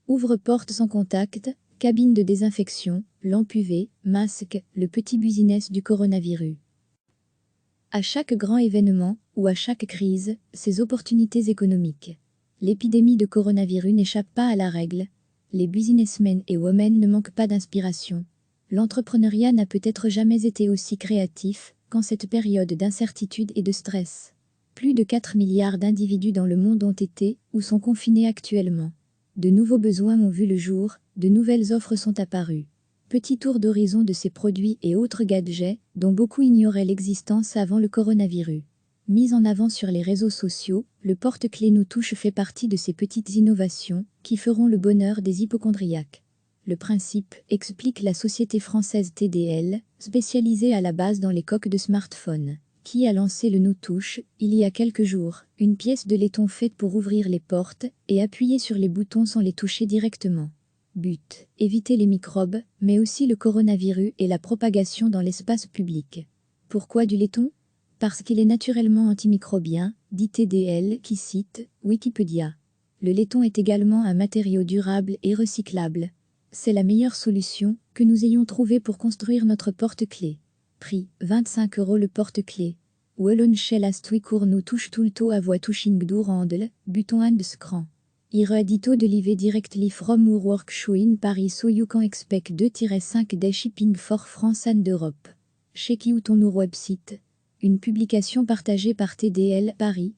Ouvre-porte sans contact, cabine de désinfection, lampe UV, masque, le petit business du coronavirus. À chaque grand événement, ou à chaque crise, ses opportunités économiques. L'épidémie de coronavirus n'échappe pas à la règle. Les businessmen et women ne manquent pas d'inspiration. L'entrepreneuriat n'a peut-être jamais été aussi créatif qu'en cette période d'incertitude et de stress. Plus de 4 milliards d'individus dans le monde ont été ou sont confinés actuellement. De nouveaux besoins ont vu le jour, de nouvelles offres sont apparues. Petit tour d'horizon de ces produits et autres gadgets dont beaucoup ignoraient l'existence avant le coronavirus. Mise en avant sur les réseaux sociaux, le porte-clés Nous Touche fait partie de ces petites innovations qui feront le bonheur des hypocondriaques. Le principe, explique la société française TDL, spécialisée à la base dans les coques de smartphones, qui a lancé le Nous Touche, il y a quelques jours, une pièce de laiton faite pour ouvrir les portes et appuyer sur les boutons sans les toucher directement. But, éviter les microbes, mais aussi le coronavirus et la propagation dans l'espace public. Pourquoi du laiton ? Parce qu'il est naturellement antimicrobien, dit TDL qui cite Wikipédia. Le laiton est également un matériau durable et recyclable. C'est la meilleure solution que nous ayons trouvée pour construire notre porte-clés. Prix 25 € le porte-clés. Wallon Shell Astwicourt Nous Touche tout le taux à voix touching Dourandel, Buton and Scran. Iredito de l'IV directly from our workshop in Paris so you can expect 2-5 day shipping for France and Europe. Check out on our website. Une publication partagée par TDL Paris,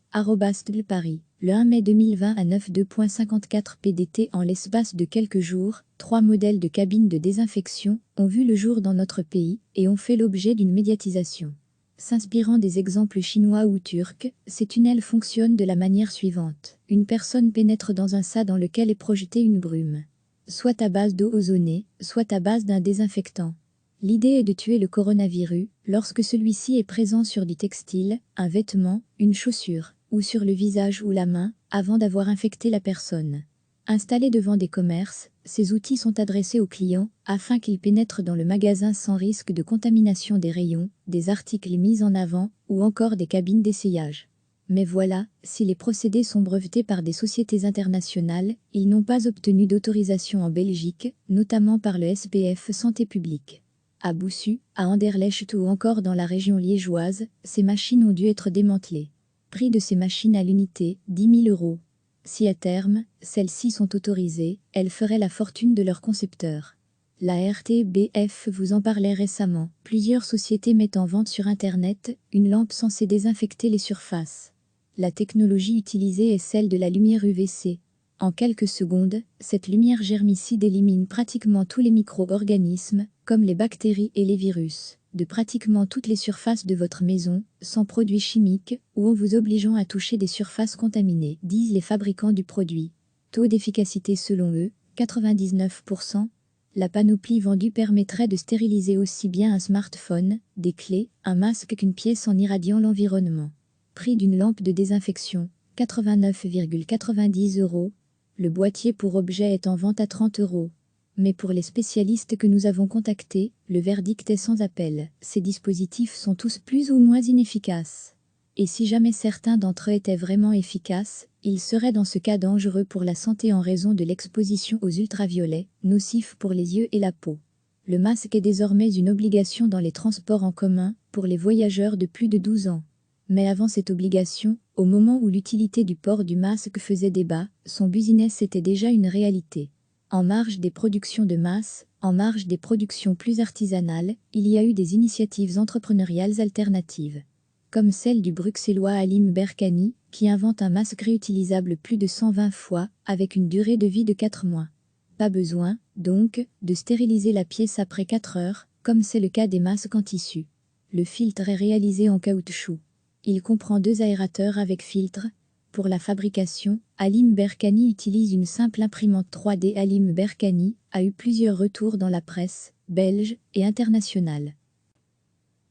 @Paris, le 1 mai 2020 à 9,2.54 PDT. En l'espace de quelques jours, 3 modèles de cabines de désinfection ont vu le jour dans notre pays et ont fait l'objet d'une médiatisation. S'inspirant des exemples chinois ou turcs, ces tunnels fonctionnent de la manière suivante. Une personne pénètre dans un seau dans lequel est projetée une brume. Soit à base d'eau ozonée, soit à base d'un désinfectant. L'idée est de tuer le coronavirus lorsque celui-ci est présent sur du textile, un vêtement, une chaussure, ou sur le visage ou la main, avant d'avoir infecté la personne. Installés devant des commerces, ces outils sont adressés aux clients afin qu'ils pénètrent dans le magasin sans risque de contamination des rayons, des articles mis en avant ou encore des cabines d'essayage. Mais voilà, si les procédés sont brevetés par des sociétés internationales, ils n'ont pas obtenu d'autorisation en Belgique, notamment par le SPF Santé publique. À Boussu, à Anderlecht ou encore dans la région liégeoise, ces machines ont dû être démantelées. Prix de ces machines à l'unité, 10 000 €. Si à terme, celles-ci sont autorisées, elles feraient la fortune de leurs concepteurs. La RTBF vous en parlait récemment. Plusieurs sociétés mettent en vente sur Internet une lampe censée désinfecter les surfaces. La technologie utilisée est celle de la lumière UVC. En quelques secondes, cette lumière germicide élimine pratiquement tous les micro-organismes, comme les bactéries et les virus, de pratiquement toutes les surfaces de votre maison, sans produits chimiques, ou en vous obligeant à toucher des surfaces contaminées, disent les fabricants du produit. Taux d'efficacité selon eux, 99%. La panoplie vendue permettrait de stériliser aussi bien un smartphone, des clés, un masque qu'une pièce en irradiant l'environnement. Prix d'une lampe de désinfection, 89,90 €. Le boîtier pour objet est en vente à 30 €. Mais pour les spécialistes que nous avons contactés, le verdict est sans appel. Ces dispositifs sont tous plus ou moins inefficaces. Et si jamais certains d'entre eux étaient vraiment efficaces, ils seraient dans ce cas dangereux pour la santé en raison de l'exposition aux ultraviolets, nocifs pour les yeux et la peau. Le masque est désormais une obligation dans les transports en commun, pour les voyageurs de plus de 12 ans. Mais avant cette obligation, au moment où l'utilité du port du masque faisait débat, son business était déjà une réalité. En marge des productions de masse, en marge des productions plus artisanales, il y a eu des initiatives entrepreneuriales alternatives. Comme celle du bruxellois Halim Berkani, qui invente un masque réutilisable plus de 120 fois, avec une durée de vie de 4 mois. Pas besoin, donc, de stériliser la pièce après 4 heures, comme c'est le cas des masques en tissu. Le filtre est réalisé en caoutchouc. Il comprend 2 aérateurs avec filtre. Pour la fabrication, Halim Berkani utilise une simple imprimante 3D. Halim Berkani a eu plusieurs retours dans la presse, belge et internationale.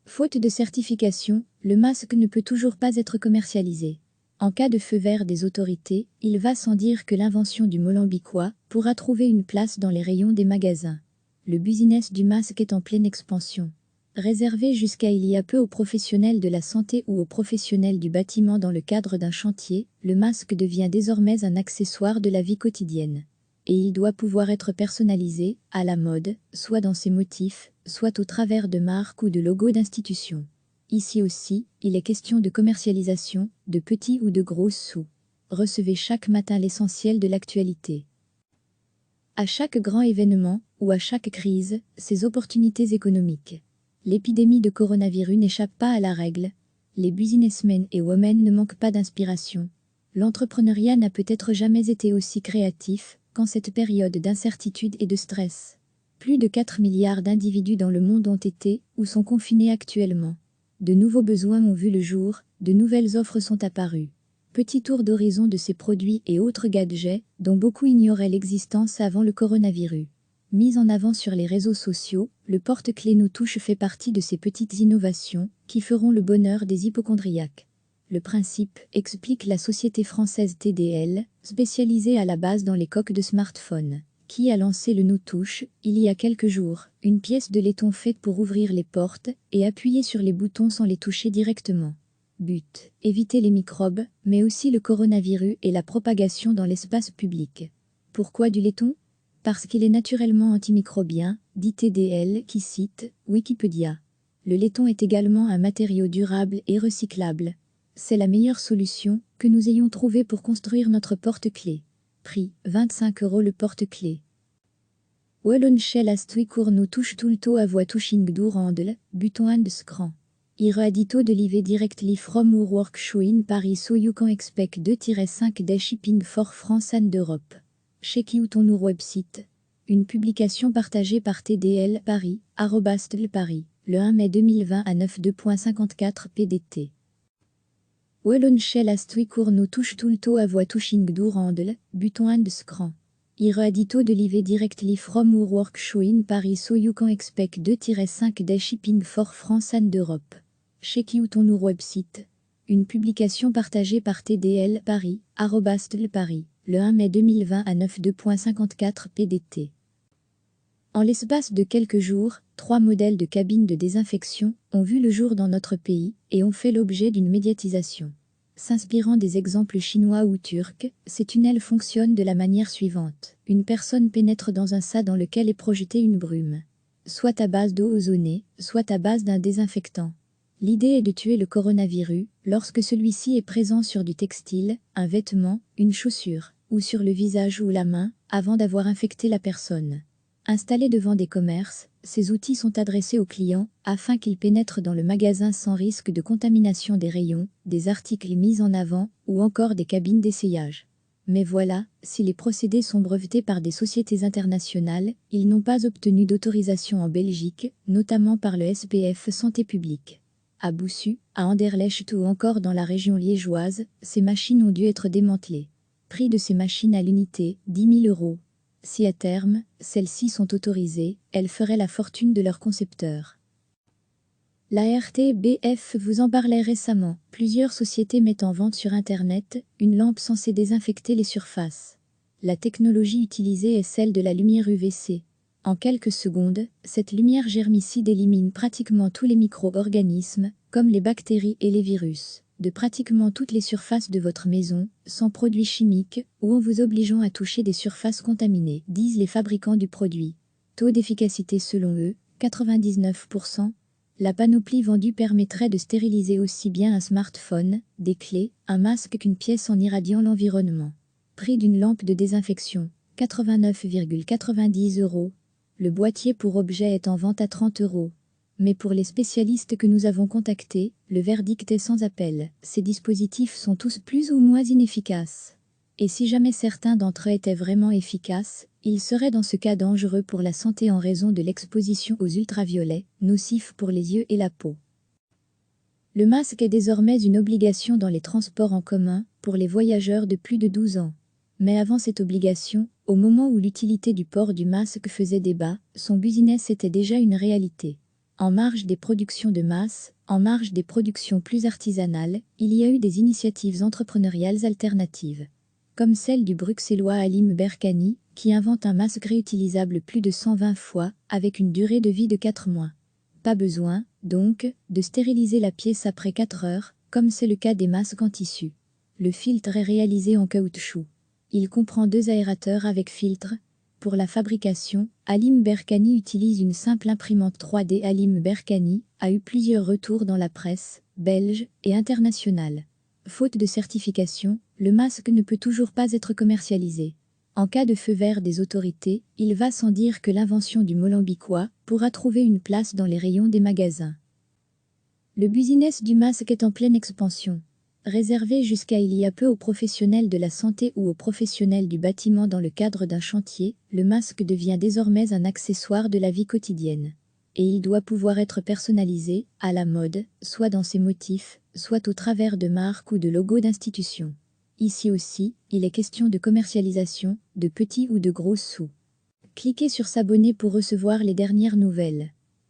Faute de certification, le masque ne peut toujours pas être commercialisé. En cas de feu vert des autorités, il va sans dire que l'invention du Molambicois pourra trouver une place dans les rayons des magasins. Le business du masque est en pleine expansion. Réservé jusqu'à il y a peu aux professionnels de la santé ou aux professionnels du bâtiment dans le cadre d'un chantier, le masque devient désormais un accessoire de la vie quotidienne. et il doit pouvoir être personnalisé, à la mode, soit dans ses motifs, soit au travers de marques ou de logos d'institutions. Ici aussi, il est question de commercialisation, de petits ou de gros sous. Recevez chaque matin l'essentiel de l'actualité. À chaque grand événement, ou à chaque crise, ses opportunités économiques. L'épidémie de coronavirus n'échappe pas à la règle. Les businessmen et women ne manquent pas d'inspiration. L'entrepreneuriat n'a peut-être jamais été aussi créatif qu'en cette période d'incertitude et de stress. Plus de 4 milliards d'individus dans le monde ont été ou sont confinés actuellement. De nouveaux besoins ont vu le jour, de nouvelles offres sont apparues. Petit tour d'horizon de ces produits et autres gadgets dont beaucoup ignoraient l'existence avant le coronavirus. Mis en avant sur les réseaux sociaux, le porte-clés Nous Touche fait partie de ces petites innovations qui feront le bonheur des hypocondriaques. Le principe explique la société française TDL, spécialisée à la base dans les coques de smartphone, qui a lancé le Nous Touche, il y a quelques jours, une pièce de laiton faite pour ouvrir les portes et appuyer sur les boutons sans les toucher directement. But, éviter les microbes, mais aussi le coronavirus et la propagation dans l'espace public. Pourquoi du laiton ? Parce qu'il est naturellement antimicrobien, dit TDL qui cite Wikipédia. Le laiton est également un matériau durable et recyclable. C'est la meilleure solution que nous ayons trouvée pour construire notre porte-clés. Prix 25 € le porte-clés. Wallonchel astwicour Nous Touche tulto à voix touching dourandel, buton and scran. Ire adito de live directly from our workshop in Paris so you can expect 2-5 day shipping for France and Europe. Check out on our website. Une publication partagée par TDL Paris, @Paris, le 1 mai 2020 à 9:2.54 PDT. Wallonchel astwicour Nous Touche tulto à voix touching dourandel, buton and scran. Ire adito de live directly from our workshop in Paris so you can expect 2-5 day shipping for France and Europe. Check out on our website. Une publication partagée par TDL Paris, @Paris, le 1 mai 2020 à 9:2.54 PDT. En l'espace de quelques jours, 3 modèles de cabines de désinfection ont vu le jour dans notre pays et ont fait l'objet d'une médiatisation. S'inspirant des exemples chinois ou turcs, ces tunnels fonctionnent de la manière suivante. Une personne pénètre dans un sas dans lequel est projetée une brume. Soit à base d'eau ozonée, soit à base d'un désinfectant. L'idée est de tuer le coronavirus lorsque celui-ci est présent sur du textile, un vêtement, une chaussure, ou sur le visage ou la main, avant d'avoir infecté la personne. Installés devant des commerces, ces outils sont adressés aux clients afin qu'ils pénètrent dans le magasin sans risque de contamination des rayons, des articles mis en avant ou encore des cabines d'essayage. Mais voilà, si les procédés sont brevetés par des sociétés internationales, ils n'ont pas obtenu d'autorisation en Belgique, notamment par le SPF Santé publique. À Boussu, à Anderlecht ou encore dans la région liégeoise, ces machines ont dû être démantelées. Prix de ces machines à l'unité, 10 000 €. Si à terme, celles-ci sont autorisées, elles feraient la fortune de leurs concepteurs. La RTBF vous en parlait récemment. Plusieurs sociétés mettent en vente sur Internet une lampe censée désinfecter les surfaces. La technologie utilisée est celle de la lumière UVC. En quelques secondes, cette lumière germicide élimine pratiquement tous les micro-organismes, comme les bactéries et les virus, de pratiquement toutes les surfaces de votre maison, sans produits chimiques, ou en vous obligeant à toucher des surfaces contaminées, disent les fabricants du produit. Taux d'efficacité selon eux, 99%. La panoplie vendue permettrait de stériliser aussi bien un smartphone, des clés, un masque qu'une pièce en irradiant l'environnement. Prix d'une lampe de désinfection, 89,90 €. Le boîtier pour objet est en vente à 30 €. Mais pour les spécialistes que nous avons contactés, le verdict est sans appel. Ces dispositifs sont tous plus ou moins inefficaces. Et si jamais certains d'entre eux étaient vraiment efficaces, ils seraient dans ce cas dangereux pour la santé en raison de l'exposition aux ultraviolets, nocifs pour les yeux et la peau. Le masque est désormais une obligation dans les transports en commun pour les voyageurs de plus de 12 ans. Mais avant cette obligation, au moment où l'utilité du port du masque faisait débat, son business était déjà une réalité. En marge des productions de masse, en marge des productions plus artisanales, il y a eu des initiatives entrepreneuriales alternatives. Comme celle du bruxellois Halim Berkani, qui invente un masque réutilisable plus de 120 fois, avec une durée de vie de 4 mois. Pas besoin, donc, de stériliser la pièce après 4 heures, comme c'est le cas des masques en tissu. Le filtre est réalisé en caoutchouc. Il comprend 2 aérateurs avec filtre. Pour la fabrication, Halim Berkani utilise une simple imprimante 3D. Halim Berkani a eu plusieurs retours dans la presse, belge et internationale. Faute de certification, le masque ne peut toujours pas être commercialisé. En cas de feu vert des autorités, il va sans dire que l'invention du Molambicois pourra trouver une place dans les rayons des magasins. Le business du masque est en pleine expansion. Réservé jusqu'à il y a peu aux professionnels de la santé ou aux professionnels du bâtiment dans le cadre d'un chantier, le masque devient désormais un accessoire de la vie quotidienne. Et il doit pouvoir être personnalisé, à la mode, soit dans ses motifs, soit au travers de marques ou de logos d'institutions. Ici aussi, il est question de commercialisation, de petits ou de gros sous. Cliquez sur s'abonner pour recevoir les dernières nouvelles.